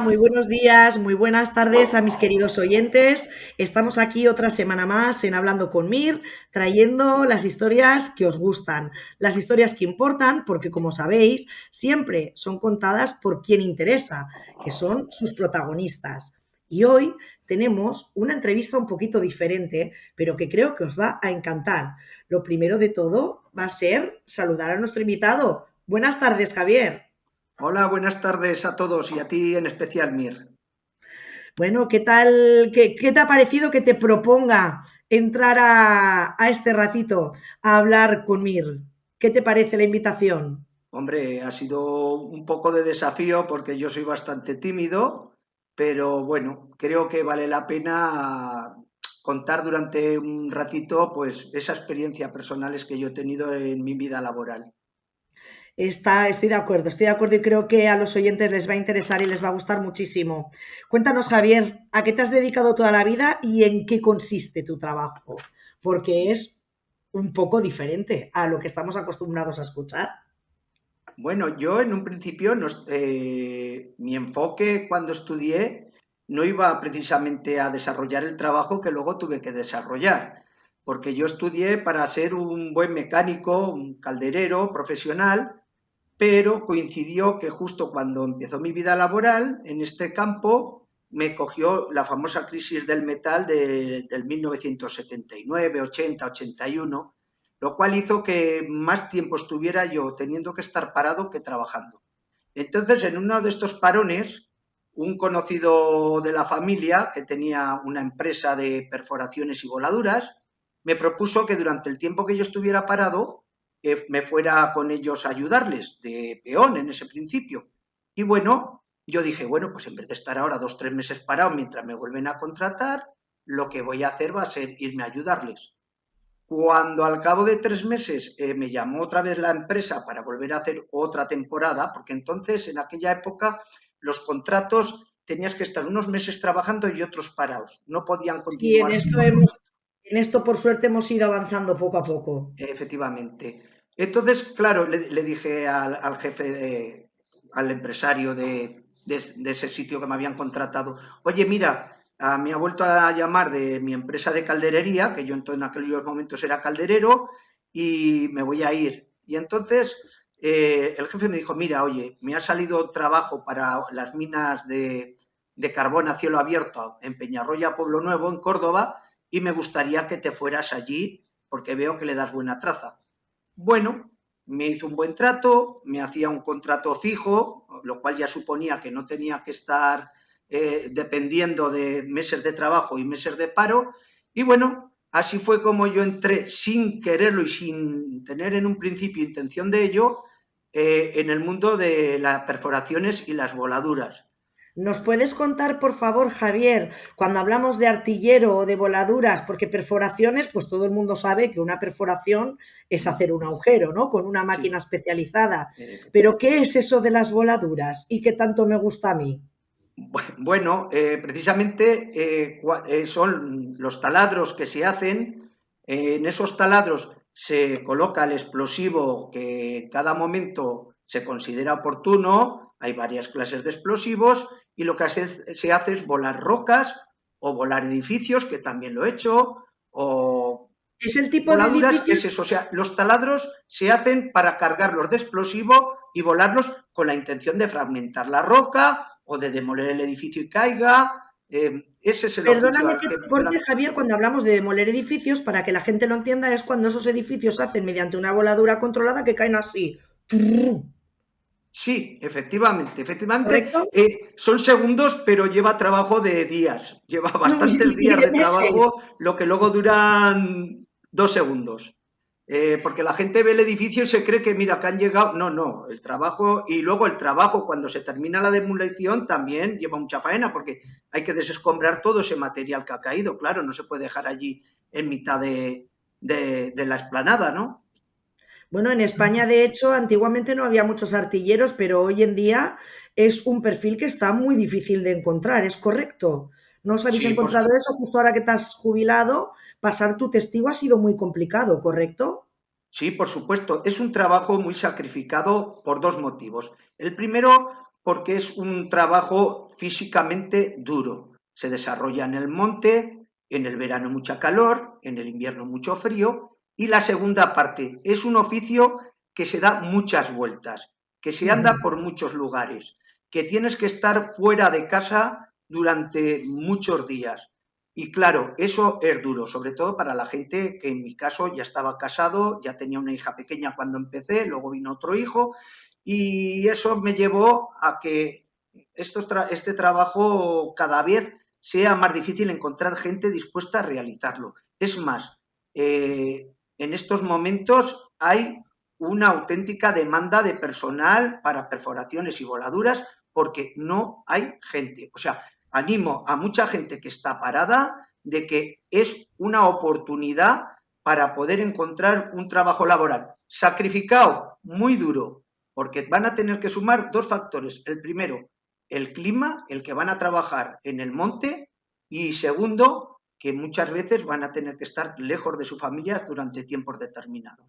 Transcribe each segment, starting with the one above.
muy buenos días, muy buenas tardes a mis queridos oyentes. Estamos aquí otra semana más en Hablando con Mir, trayendo las historias que os gustan, las historias que importan, porque como sabéis, siempre son contadas por quien interesa, que son sus protagonistas. Y hoy tenemos una entrevista un poquito diferente, pero que creo que os va a encantar. Lo primero de todo va a ser saludar a nuestro invitado. Buenas tardes, Javier. Hola, buenas tardes a todos y a ti en especial, Mir. Bueno, ¿qué tal? ¿Qué te ha parecido que te proponga entrar a este ratito a hablar con Mir? ¿Qué te parece la invitación? Hombre, ha sido un poco de desafío porque yo soy bastante tímido, pero bueno, creo que vale la pena contar durante un ratito pues esa experiencia personales que yo he tenido en mi vida laboral. Estoy de acuerdo y creo que a los oyentes les va a interesar y les va a gustar muchísimo. Cuéntanos, Javier, ¿a qué te has dedicado toda la vida y en qué consiste tu trabajo? Porque es un poco diferente a lo que estamos acostumbrados a escuchar. Bueno, yo en un principio, mi enfoque cuando estudié no iba precisamente a desarrollar el trabajo que luego tuve que desarrollar, porque yo estudié para ser un buen mecánico, un calderero profesional, pero coincidió que justo cuando empezó mi vida laboral en este campo me cogió la famosa crisis del metal del 1979, 80, 81, lo cual hizo que más tiempo estuviera yo teniendo que estar parado que trabajando. Entonces, en uno de estos parones, un conocido de la familia que tenía una empresa de perforaciones y voladuras me propuso que durante el tiempo que yo estuviera parado me fuera con ellos a ayudarles de peón en ese principio. Y bueno, yo dije, bueno, pues en vez de estar ahora 2 o 3 meses parado mientras me vuelven a contratar, lo que voy a hacer va a ser irme a ayudarles. Cuando al cabo de 3 meses me llamó otra vez la empresa para volver a hacer otra temporada, porque entonces en aquella época los contratos tenías que estar unos meses trabajando y otros parados, no podían Sí, continuar siendo. en esto por suerte hemos ido avanzando poco a poco. Efectivamente. Entonces, claro, le dije al jefe, al empresario de ese sitio que me habían contratado, oye, mira, me ha vuelto a llamar de mi empresa de calderería, que yo en aquellos momentos era calderero, y me voy a ir. Y entonces el jefe me dijo, mira, oye, me ha salido trabajo para las minas de carbón a cielo abierto en Peñarroya, Pueblo Nuevo, en Córdoba, y me gustaría que te fueras allí porque veo que le das buena traza. Bueno, me hizo un buen trato, me hacía un contrato fijo, lo cual ya suponía que no tenía que estar dependiendo de meses de trabajo y meses de paro. Y bueno, así fue como yo entré sin quererlo y sin tener en un principio intención de ello en el mundo de las perforaciones y las voladuras. ¿Nos puedes contar, por favor, Javier, cuando hablamos de artillero o de voladuras, porque perforaciones, pues todo el mundo sabe que una perforación es ¿Mm? hacer un agujero, ¿no? Con una máquina Sí, especializada. Pero efectivamente. ¿qué es eso de las voladuras y qué tanto me gusta a mí? Bueno, precisamente son los taladros que se hacen. En esos taladros se coloca el explosivo que en cada momento se considera oportuno. Hay varias clases de explosivos y lo que se hace es volar rocas o volar edificios, que también lo he hecho, o Es el tipo de voladuras, edificio. es eso. O sea, los taladros se hacen para cargarlos de explosivo y volarlos con la intención de fragmentar la roca o de demoler el edificio y caiga. Ese es el oficio Perdóname al que que te yo corte, Javier, cuando hablamos de demoler edificios, para que la gente lo entienda, es cuando esos edificios se hacen mediante una voladura controlada que caen así. Sí, efectivamente, efectivamente. ¿Correcto? Son segundos, pero lleva trabajo de días. Lleva bastantes Y días de de meses. trabajo, lo que luego duran 2 segundos. Porque la gente ve el edificio y se cree que, mira, que han llegado. No, no, el trabajo, y luego el trabajo, cuando se termina la demolición, también lleva mucha faena, porque hay que desescombrar todo ese material que ha caído. Claro, no se puede dejar allí en mitad de la explanada, ¿no? Bueno, en España, de hecho, antiguamente no había muchos artilleros, pero hoy en día es un perfil que está muy difícil de encontrar, ¿es correcto? ¿No os habéis Sí, por, encontrado eso justo ahora que te has jubilado? Pasar tu testigo ha sido muy complicado, ¿correcto? Sí, por supuesto. Es un trabajo muy sacrificado por dos motivos. El primero, porque es un trabajo físicamente duro. Se desarrolla en el monte, en el verano mucha calor, en el invierno mucho frío. Y la segunda parte, es un oficio que se da muchas vueltas, que se anda Ujú. por muchos lugares, que tienes que estar fuera de casa durante muchos días. Y claro, eso es duro, sobre todo para la gente que en mi caso ya estaba casado, ya tenía una hija pequeña cuando empecé, luego vino otro hijo, y eso me llevó a que este trabajo cada vez sea más difícil encontrar gente dispuesta a realizarlo. Es más, en estos momentos hay una auténtica demanda de personal para perforaciones y voladuras porque no hay gente. O sea, animo a mucha gente que está parada de que es una oportunidad para poder encontrar un trabajo laboral. Sacrificado, muy duro, porque van a tener que sumar dos factores. El primero, el clima, el que van a trabajar en el monte, y segundo, que muchas veces van a tener que estar lejos de su familia durante tiempos determinados.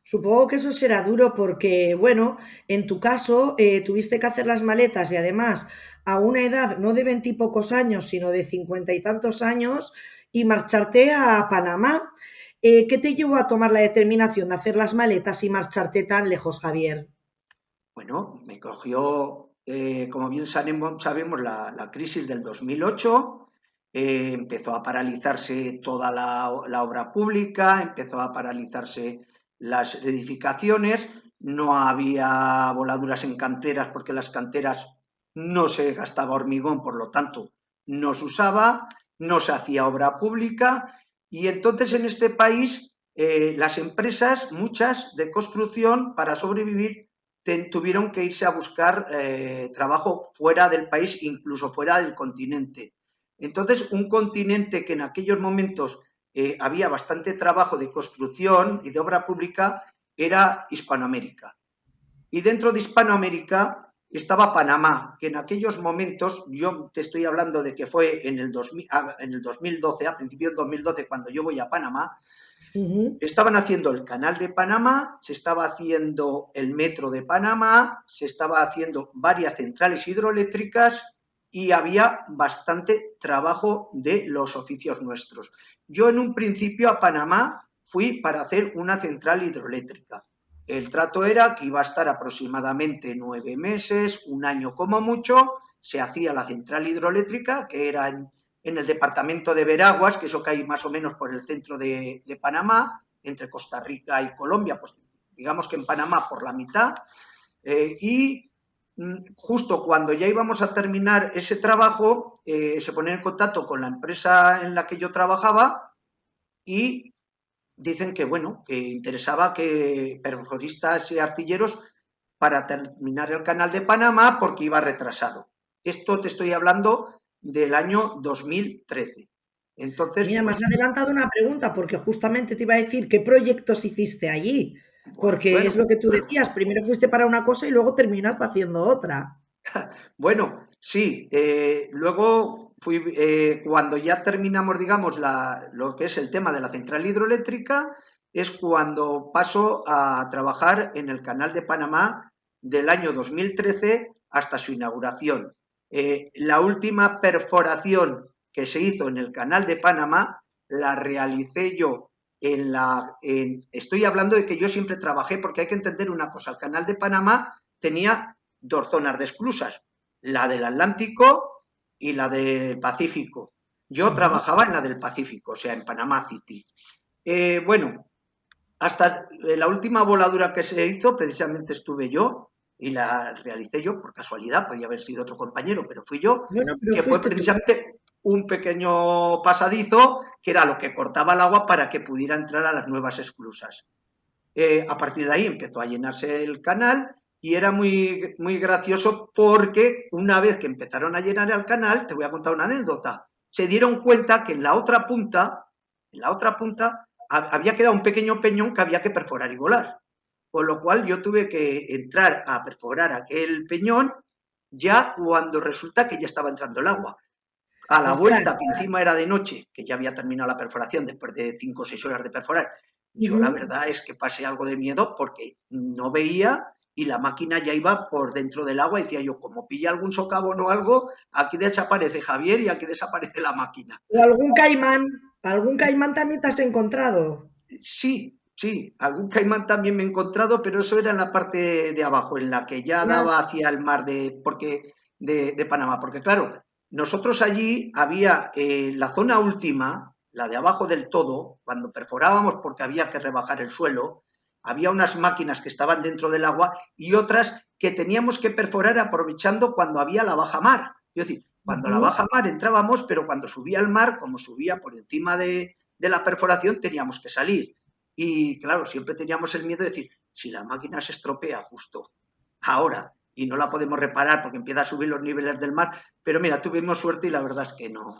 Supongo que eso será duro porque, bueno, en tu caso tuviste que hacer las maletas y además a una edad no de veintipocos años, sino de cincuenta y tantos años y marcharte a Panamá. ¿Qué te llevó a tomar la determinación de hacer las maletas y marcharte tan lejos, Javier? Bueno, me cogió, como bien sabemos, la crisis del 2008, empezó a paralizarse toda la obra pública, empezó a paralizarse las edificaciones, no había voladuras en canteras porque las canteras no se gastaba hormigón, por lo tanto no se usaba, no se hacía obra pública y entonces en este país las empresas, muchas de construcción, para sobrevivir, tuvieron que irse a buscar trabajo fuera del país, incluso fuera del continente. Entonces, un continente que en aquellos momentos había bastante trabajo de construcción y de obra pública era Hispanoamérica. Y dentro de Hispanoamérica estaba Panamá, que en aquellos momentos, yo te estoy hablando de que fue en el 2012, a principios del 2012, cuando yo voy a Panamá, Ujú. estaban haciendo el canal de Panamá, se estaba haciendo el metro de Panamá, se estaba haciendo varias centrales hidroeléctricas y había bastante trabajo de los oficios nuestros. Yo en un principio a Panamá fui para hacer una central hidroeléctrica. El trato era que iba a estar aproximadamente 9 meses, un año como mucho, se hacía la central hidroeléctrica, que era en el departamento de Veraguas, que eso que hay más o menos por el centro de Panamá, entre Costa Rica y Colombia, pues digamos que en Panamá por la mitad, y justo cuando ya íbamos a terminar ese trabajo, se ponen en contacto con la empresa en la que yo trabajaba y dicen que, bueno, que interesaba que perforistas y artilleros para terminar el canal de Panamá porque iba retrasado. Esto te estoy hablando del año 2013. Entonces, Mira, me has pues, adelantado una pregunta porque justamente te iba a decir qué proyectos hiciste allí, porque es bueno, lo que tú decías, primero fuiste para una cosa y luego terminaste haciendo otra. bueno, sí. Luego fui, cuando ya terminamos, digamos, lo que es el tema de la central hidroeléctrica, es cuando paso a trabajar en el canal de Panamá del año 2013 hasta su inauguración. La última perforación que se hizo en el canal de Panamá la realicé yo estoy hablando de que yo siempre trabajé, porque hay que entender una cosa, el canal de Panamá tenía dos zonas de esclusas, la del Atlántico y la del Pacífico. Yo Ujú. trabajaba en la del Pacífico, o sea, en Panamá City. Bueno, hasta la última voladura que se hizo, precisamente estuve yo y la realicé yo por casualidad, podía haber sido otro compañero, pero fui yo, Bueno, pero que fue fuiste tú. precisamente un pequeño pasadizo que era lo que cortaba el agua para que pudiera entrar a las nuevas esclusas. A partir de ahí empezó a llenarse el canal y era muy, muy gracioso porque una vez que empezaron a llenar el canal, te voy a contar una anécdota, se dieron cuenta que en la otra punta había quedado un pequeño peñón que había que perforar y volar. Con lo cual yo tuve que entrar a perforar aquel peñón ya cuando resulta que ya estaba entrando el agua. A la Ostras. vuelta, que encima era de noche, que ya había terminado la perforación después de 5 o 6 horas de perforar, yo la Ujú. verdad es que pasé algo de miedo porque no veía y la máquina ya iba por dentro del agua. Y decía yo, como pilla algún socavón o algo, aquí desaparece Javier y aquí desaparece la máquina. ¿O algún caimán también te has encontrado? Sí, sí, algún caimán también me he encontrado, pero eso era en la parte de abajo, en la que ya Ah, daba hacia el mar de Panamá. Porque claro, nosotros allí había la zona última, la de abajo del todo, cuando perforábamos porque había que rebajar el suelo, había unas máquinas que estaban dentro del agua y otras que teníamos que perforar aprovechando cuando había la baja mar. Es decir, cuando la ujú. baja mar entrábamos, pero cuando subía el mar, como subía por encima de la perforación, teníamos que salir. Y claro, siempre teníamos el miedo de decir, si la máquina se estropea justo ahora y no la podemos reparar porque empieza a subir los niveles del mar, pero mira, tuvimos suerte y la verdad es que O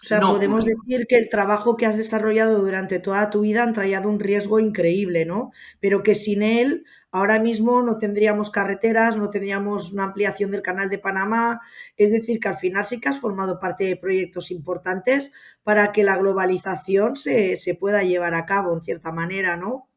sea, no podemos ocurrió. decir que el trabajo que has desarrollado durante toda tu vida han traído un riesgo increíble, ¿no? Pero que sin él, ahora mismo no tendríamos carreteras, no tendríamos una ampliación del canal de Panamá. Es decir, que al final sí que has formado parte de proyectos importantes para que la globalización se pueda llevar a cabo en cierta manera, ¿no?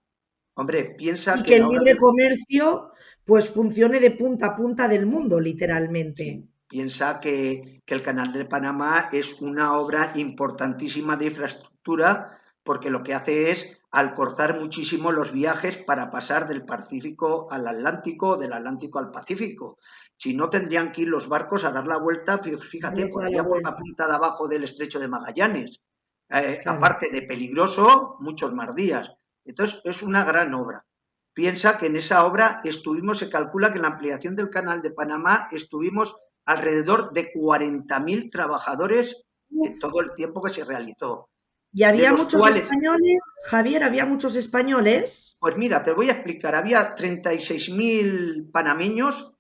Hombre, piensa Y que que la el hora libre del... comercio pues funcione de punta a punta del mundo, Sí, literalmente. piensa que el Canal de Panamá es una obra importantísima de infraestructura porque lo que hace es alcortar muchísimo los viajes para pasar del Pacífico al Atlántico, del Atlántico al Pacífico. Si no, tendrían que ir los barcos a dar la vuelta, fíjate, Darle por toda la allá por la vuelta, punta de abajo del Estrecho de Magallanes. claro. Aparte de peligroso, muchos más días. Entonces, es una gran obra. Piensa que en esa obra estuvimos, se calcula que en la ampliación del Canal de Panamá estuvimos alrededor de 40.000 trabajadores Uf. en todo el tiempo que se realizó, ¿Y de había los muchos cuales, españoles? Javier, ¿había muchos españoles? pues mira, te voy a explicar, había 36.000 panameños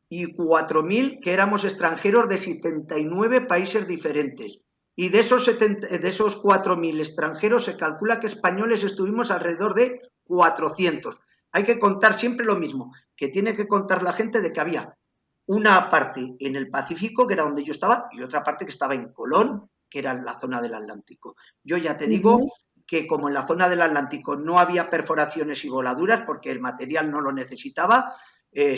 y 4.000 que éramos extranjeros de 79 países diferentes. Y de esos 4.000 extranjeros se calcula que españoles estuvimos alrededor de 400. Hay que contar siempre lo mismo, que tiene que contar la gente de que había una parte en el Pacífico, que era donde yo estaba, y otra parte que estaba en Colón, que era la zona del Atlántico. Yo ya te digo Ujú. que como en la zona del Atlántico no había perforaciones y voladuras, porque el material no lo necesitaba,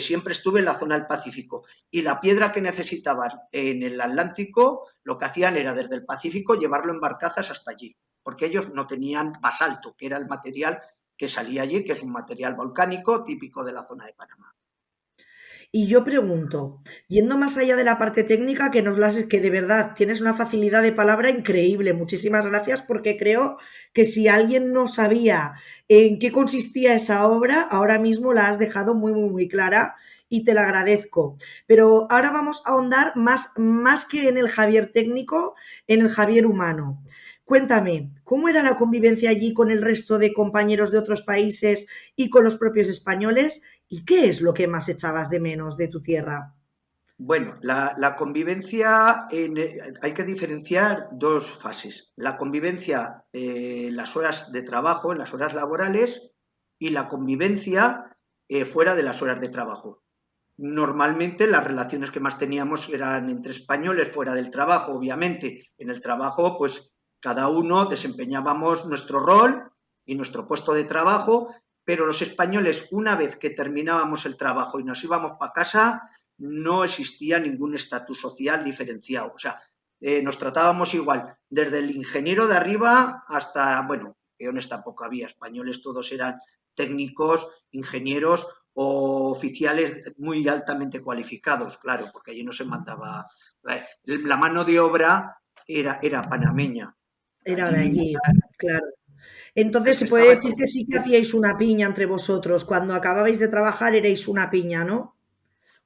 siempre estuve en la zona del Pacífico. Y la piedra que necesitaban en el Atlántico, lo que hacían era desde el Pacífico llevarlo en barcazas hasta allí, porque ellos no tenían basalto, que era el material que salía allí, que es un material volcánico típico de la zona de Panamá. Y yo pregunto, yendo más allá de la parte técnica, que de verdad tienes una facilidad de palabra increíble. Muchísimas gracias porque creo que si alguien no sabía en qué consistía esa obra, ahora mismo la has dejado muy, muy, muy clara y te la agradezco. Pero ahora vamos a ahondar más que en el Javier técnico, en el Javier humano. Cuéntame, ¿cómo era la convivencia allí con el resto de compañeros de otros países y con los propios españoles? ¿Y qué es lo que más echabas de menos de tu tierra? Bueno, la convivencia, hay que diferenciar dos fases. La convivencia en las horas de trabajo, en las horas laborales, y la convivencia fuera de las horas de trabajo. Normalmente las relaciones que más teníamos eran entre españoles fuera del trabajo, obviamente. En el trabajo, pues cada uno desempeñábamos nuestro rol y nuestro puesto de trabajo, pero los españoles, una vez que terminábamos el trabajo y nos íbamos para casa, no existía ningún estatus social diferenciado. O sea, nos tratábamos igual, desde el ingeniero de arriba hasta, bueno, peones tampoco había, españoles todos eran técnicos, ingenieros o oficiales muy altamente cualificados, claro, porque allí no se mandaba. La mano de obra era panameña. Era de Allí allí, claro. Entonces el se que puede estaba decir que sí que hacíais una piña entre vosotros. Cuando acababais de trabajar erais una piña, ¿no?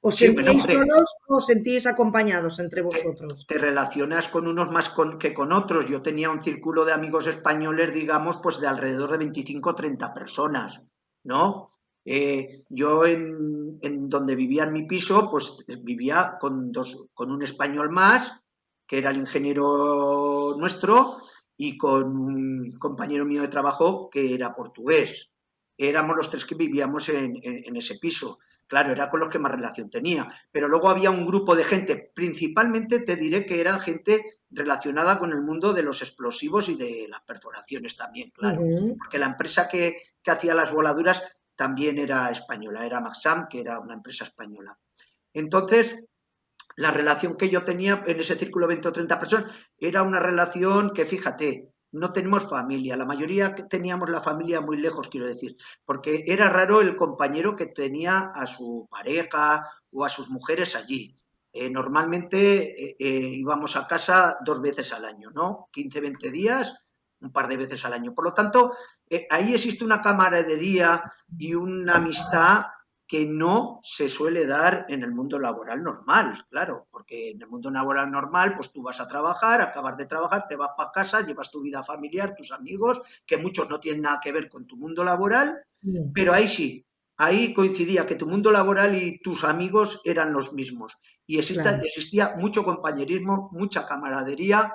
¿Os sí, bueno, sentíais hombre, solos o os sentíais acompañados entre vosotros? te relacionas con unos más que con otros. Yo tenía un círculo de amigos españoles, digamos, pues de alrededor de 25 o 30 personas, ¿no? Yo en donde vivía en mi piso, pues vivía con un español más, que era el ingeniero nuestro, y con un compañero mío de trabajo que era portugués. Éramos los tres que vivíamos en ese piso. Claro, era con los que más relación tenía. Pero luego había un grupo de gente, principalmente te diré que eran gente relacionada con el mundo de los explosivos y de las perforaciones también, claro. Ujú. Porque la empresa que hacía las voladuras también era española, era Maxam, que era una empresa española. Entonces, la relación que yo tenía en ese círculo de 20 o 30 personas era una relación que, fíjate, no tenemos familia. La mayoría teníamos la familia muy lejos, quiero decir, porque era raro el compañero que tenía a su pareja o a sus mujeres allí. Normalmente íbamos a casa 2 veces al año, ¿no? 15, 20 días, un par de veces al año. Por lo tanto, ahí existe una camaradería y una amistad que no se suele dar en el mundo laboral normal, claro, porque en el mundo laboral normal, pues tú vas a trabajar, acabas de trabajar, te vas para casa, llevas tu vida familiar, tus amigos, que muchos no tienen nada que ver con tu mundo laboral, Mm. pero ahí sí, ahí coincidía que tu mundo laboral y tus amigos eran los mismos. Y Claro. existía mucho compañerismo, mucha camaradería,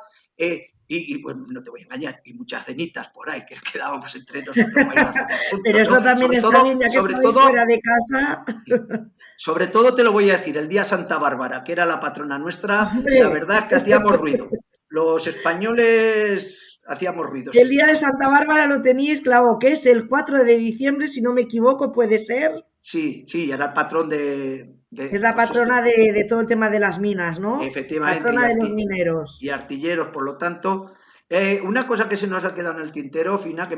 y bueno, no te voy a engañar, y muchas cenitas por ahí que quedábamos entre nosotros bailando Pero juntos, ¿no? eso también está bien, ya que Sobre estabais todo, fuera de casa. sobre todo te lo voy a decir, el día Santa Bárbara, que era la patrona nuestra, la Hombre, verdad es que hacíamos ruido. Los españoles hacíamos ruido, el sí. día de Santa Bárbara lo teníais claro, que es el 4 de diciembre, si no me equivoco, puede ser. Sí, sí, era el patrón Es la pues esto, patrona de todo el tema de las minas, ¿no? efectivamente, Patrona de los mineros. y artilleros, por lo tanto. Una cosa que se nos ha quedado en el tintero, Fina,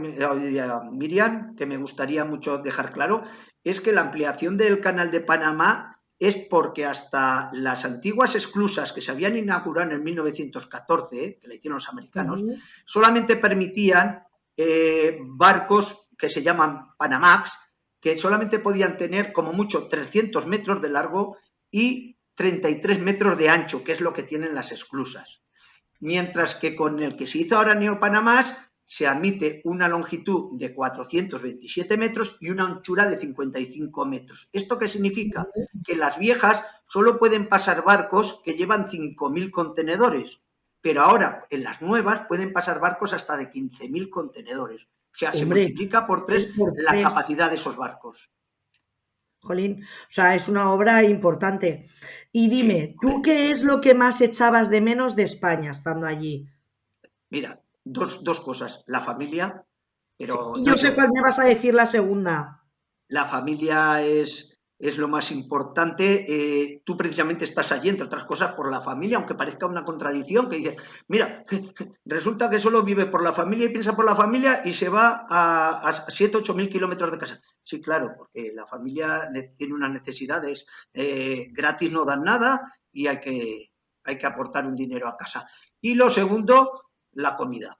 Miriam, que me gustaría mucho dejar claro, es que la ampliación del canal de Panamá es porque hasta las antiguas esclusas que se habían inaugurado en 1914, que la hicieron los americanos, Ujú. solamente permitían barcos que se llaman Panamax, que solamente podían tener como mucho 300 metros de largo y 33 metros de ancho, que es lo que tienen las esclusas. Mientras que con el que se hizo ahora Neopanamás se admite una longitud de 427 metros y una anchura de 55 metros. ¿Esto qué significa? Que las viejas solo pueden pasar barcos que llevan 5.000 contenedores, pero ahora en las nuevas pueden pasar barcos hasta de 15.000 contenedores. O sea, se Hombre, multiplica por 3 por la tres. capacidad de esos barcos. Jolín, o sea, es una obra importante. Y Sí, dime, ¿tú hombre, qué es lo que más echabas de menos de España estando allí? mira, dos cosas. La familia, Sí, pero y no yo sé yo. cuál me vas a decir la segunda. La familia es lo más importante. Tú precisamente estás allí, entre otras cosas, por la familia, aunque parezca una contradicción, que dices, mira, resulta que solo vive por la familia y piensa por la familia y se va a 7, 8 mil kilómetros de casa. Sí, claro, porque la familia tiene unas necesidades, gratis no dan nada y hay que aportar un dinero a casa. Y lo segundo, la comida.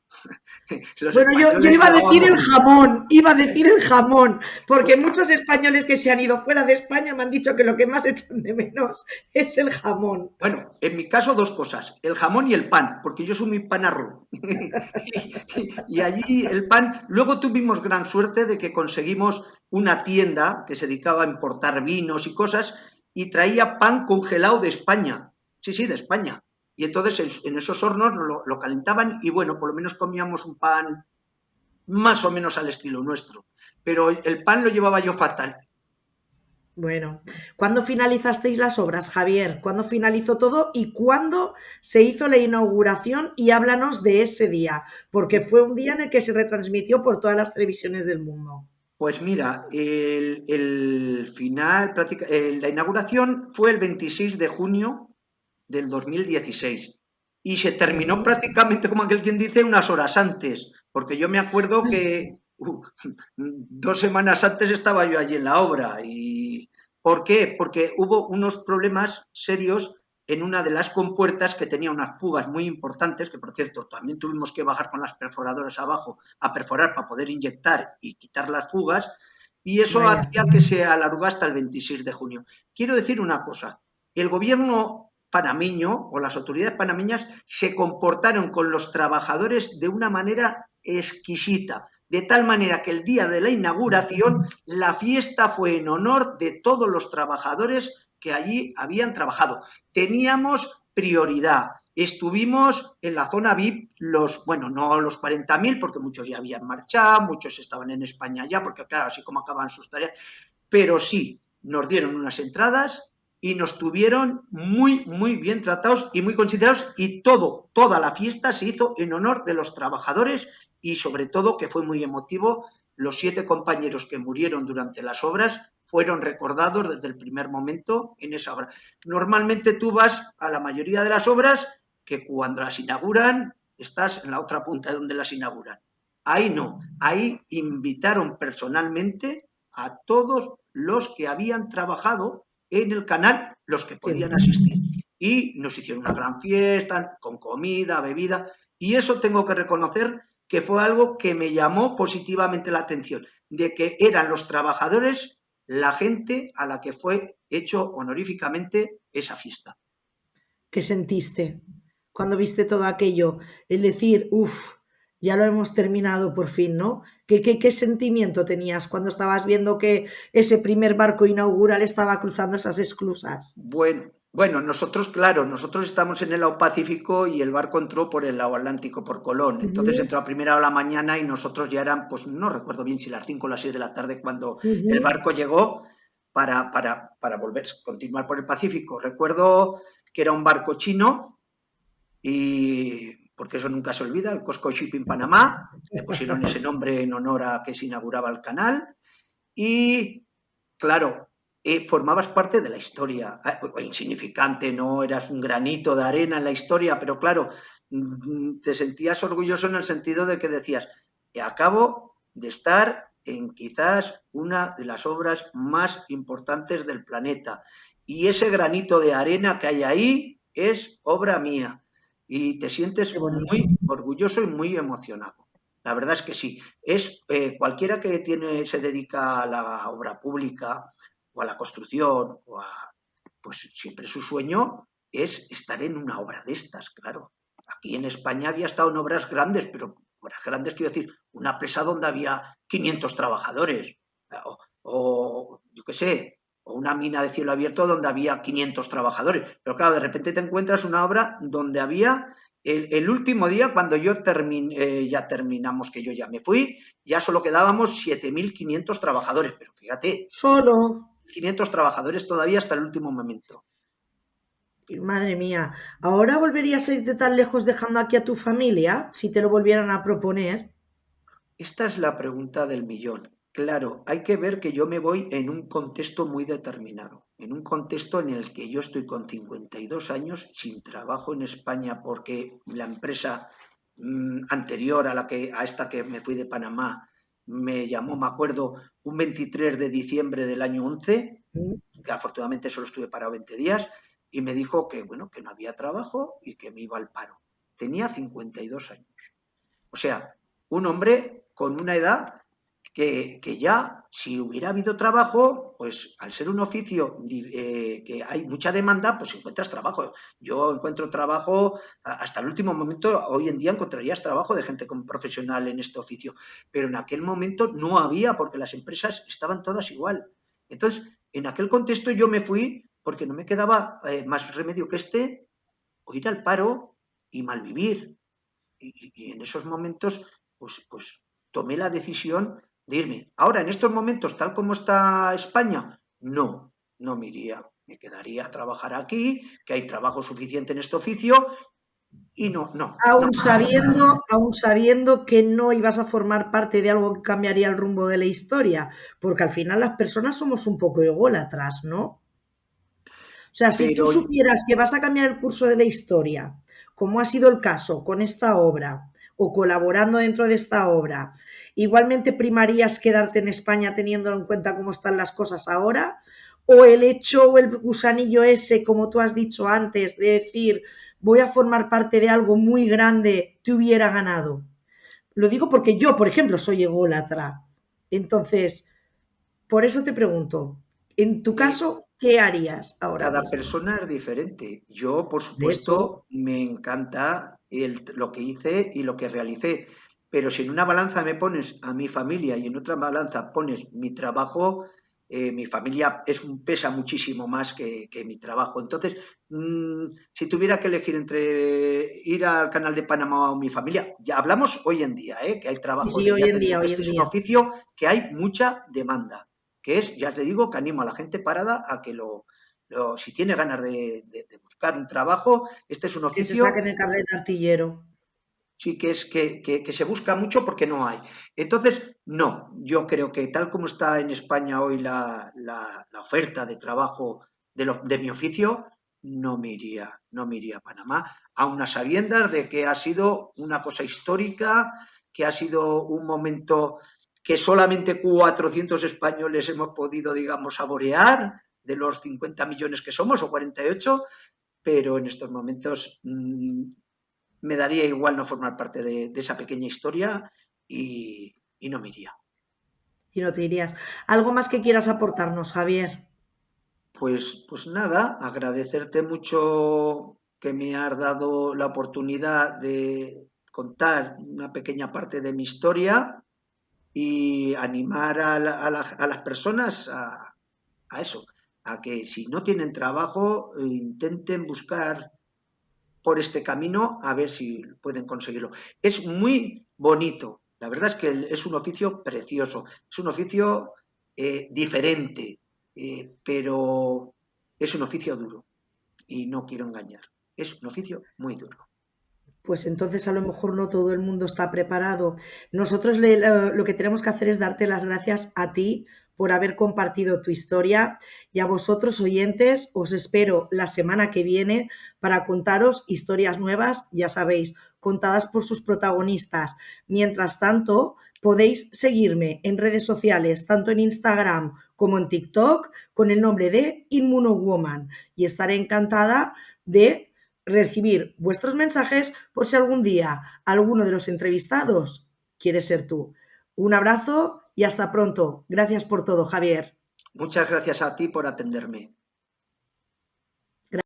Los Bueno, yo españoles iba a decir llevábamos el mucho. jamón, iba a decir el jamón, porque Pues, muchos españoles que se han ido fuera de España me han dicho que lo que más echan de menos es el jamón. bueno, en mi caso dos cosas, el jamón y el pan, porque yo soy muy panarro. Y allí el pan, luego tuvimos gran suerte de que conseguimos una tienda que se dedicaba a importar vinos y cosas y traía pan congelado de España. Sí, sí, de España. Y entonces en esos hornos lo calentaban y bueno, por lo menos comíamos un pan más o menos al estilo nuestro. Pero el pan lo llevaba yo fatal. Bueno, ¿cuándo finalizasteis las obras, Javier? ¿Cuándo finalizó todo y cuándo se hizo la inauguración? Y háblanos de ese día, porque fue un día en el que se retransmitió por todas las televisiones del mundo. Pues mira, el final, la inauguración fue el 26 de junio del 2016 y se terminó Ujú. prácticamente, como aquel quien dice, unas horas antes, porque yo me acuerdo que 2 semanas antes estaba yo allí en la obra. ¿Y por qué? Porque hubo unos problemas serios en una de las compuertas que tenía unas fugas muy importantes, que por cierto también tuvimos que bajar con las perforadoras abajo a perforar para poder inyectar y quitar las fugas, y eso Vaya. hacía que se alargara hasta el 26 de junio. Quiero decir una cosa, el gobierno panameño o las autoridades panameñas se comportaron con los trabajadores de una manera exquisita, de tal manera que el día de la inauguración la fiesta fue en honor de todos los trabajadores que allí habían trabajado. Teníamos prioridad. Estuvimos en la zona VIP, bueno, no los 40.000, porque muchos ya habían marchado, muchos estaban en España ya, porque claro, así como acaban sus tareas, pero sí, nos dieron unas entradas y nos tuvieron muy, muy bien tratados y muy considerados, y toda la fiesta se hizo en honor de los trabajadores y sobre todo, que fue muy emotivo, los 7 compañeros que murieron durante las obras fueron recordados desde el primer momento en esa obra. Normalmente tú vas a la mayoría de las obras que cuando las inauguran estás en la otra punta de donde las inauguran. Ahí no, ahí invitaron personalmente a todos los que habían trabajado en el canal, los que Qué podían bien. asistir. Y nos hicieron una gran fiesta con comida, bebida, y eso tengo que reconocer que fue algo que me llamó positivamente la atención, de que eran los trabajadores la gente a la que fue hecho honoríficamente esa fiesta. ¿Qué sentiste cuando viste todo aquello? El decir, uff, ya lo hemos terminado por fin, ¿no? ¿Qué sentimiento tenías cuando estabas viendo que ese primer barco inaugural estaba cruzando esas esclusas? Bueno, nosotros, claro, nosotros estamos en el lado Pacífico y el barco entró por el lado Atlántico, por Colón. Entonces Ujú, entró a primera hora de la mañana y nosotros ya eran, pues no recuerdo bien si las 5 o las 6 de la tarde cuando el ujú. barco llegó para volver, continuar por el Pacífico. Recuerdo que era un barco chino y porque eso nunca se olvida, el Costco Shipping Panamá, le pusieron ese nombre en honor a que se inauguraba el canal y claro, formabas parte de la historia, insignificante, no eras un granito de arena en la historia, pero claro, te sentías orgulloso en el sentido de que decías, acabo de estar en quizás una de las obras más importantes del planeta y ese granito de arena que hay ahí es obra mía y te Qué sientes bonito. muy orgulloso y muy emocionado. La verdad es que sí. Es cualquiera que se dedica a la obra pública o a la construcción pues siempre su sueño es estar en una obra de estas, claro. Aquí en España había estado en obras grandes, pero obras grandes quiero decir, una presa donde había 500 trabajadores o yo qué sé, o una mina de cielo abierto donde había 500 trabajadores. Pero claro, de repente te encuentras una obra donde había el último día, cuando ya terminamos, que yo ya me fui, ya solo quedábamos 7.500 trabajadores. Pero fíjate, Solo, 500 trabajadores todavía hasta el último momento. madre mía, ¿ahora volverías a irte tan lejos dejando aquí a tu familia si te lo volvieran a proponer? Esta es la pregunta del millón. Claro, hay que ver que yo me voy en un contexto muy determinado, en un contexto en el que yo estoy con 52 años sin trabajo en España porque la empresa anterior a esta que me fui de Panamá me llamó, me acuerdo, un 23 de diciembre del año 11, Mm. que afortunadamente solo estuve parado 20 días, y me dijo que, bueno, que no había trabajo y que me iba al paro. Tenía 52 años. O sea, un hombre con una edad que ya, si hubiera habido trabajo, pues al ser un oficio que hay mucha demanda, pues encuentras trabajo. Yo encuentro trabajo hasta el último momento, hoy en día encontrarías trabajo de gente como profesional en este oficio, pero en aquel momento no había porque las empresas estaban todas igual. Entonces, en aquel contexto yo me fui porque no me quedaba más remedio que o ir al paro y malvivir y en esos momentos, pues tomé la decisión de irme. Ahora, en estos momentos, tal como está España, no me iría. Me quedaría a trabajar aquí, que hay trabajo suficiente en este oficio, y no me iría. Aún sabiendo que no ibas a formar parte de algo que cambiaría el rumbo de la historia, porque al final las personas somos un poco ególatras, ¿no? O sea, si tú Pero supieras que vas a cambiar el curso de la historia, como ha sido el caso con esta obra o colaborando dentro de esta obra, igualmente primarías quedarte en España teniendo en cuenta cómo están las cosas ahora, o el hecho o el gusanillo ese, como tú has dicho antes, de decir voy a formar parte de algo muy grande, te hubiera ganado. Lo digo porque yo, por ejemplo, soy ególatra. Entonces, por eso te pregunto, en tu eh, caso, ¿qué harías ahora cada mismo? persona es diferente. Yo, por De eso, supuesto, me encanta lo que hice y lo que realicé. Pero si en una balanza me pones a mi familia y en otra balanza pones mi trabajo, mi familia pesa muchísimo más que mi trabajo. Entonces, si tuviera que elegir entre ir al canal de Panamá o mi familia, ya hablamos hoy en día, que hay sí, trabajo sí, de, hoy ya te en digo día, que hoy este en es un día. oficio que hay mucha demanda, que es, ya te digo, que animo a la gente parada a que si tiene ganas de buscar un trabajo, este es un Que se oficio, saquen el carnet de artillero. sí que es que se busca mucho porque no hay. Entonces, no, yo creo que tal como está en España hoy la oferta de trabajo de mi oficio, no me iría a Panamá, a unas sabiendas de que ha sido una cosa histórica, que ha sido un momento que solamente 400 españoles hemos podido, digamos, saborear de los 50 millones que somos, o 48, pero en estos momentos me daría igual no formar parte de esa pequeña historia y no me iría. Y no te irías. ¿Algo más que quieras aportarnos, Javier? Pues nada, agradecerte mucho que me has dado la oportunidad de contar una pequeña parte de mi historia y animar a las personas a eso, a que si no tienen trabajo, intenten buscar por este camino a ver si pueden conseguirlo. Es muy bonito, la verdad es que es un oficio precioso, es un oficio diferente, pero es un oficio duro y no quiero engañar, es un oficio muy duro. Pues entonces a lo mejor no todo el mundo está preparado. Nosotros lo que tenemos que hacer es darte las gracias a ti por haber compartido tu historia y a vosotros oyentes os espero la semana que viene para contaros historias nuevas, ya sabéis, contadas por sus protagonistas. Mientras tanto, podéis seguirme en redes sociales, tanto en Instagram como en TikTok, con el nombre de Inmunowoman y estaré encantada de recibir vuestros mensajes por si algún día alguno de los entrevistados quiere ser tú. Un abrazo y hasta pronto. Gracias por todo, Javier. Muchas gracias a ti por atenderme.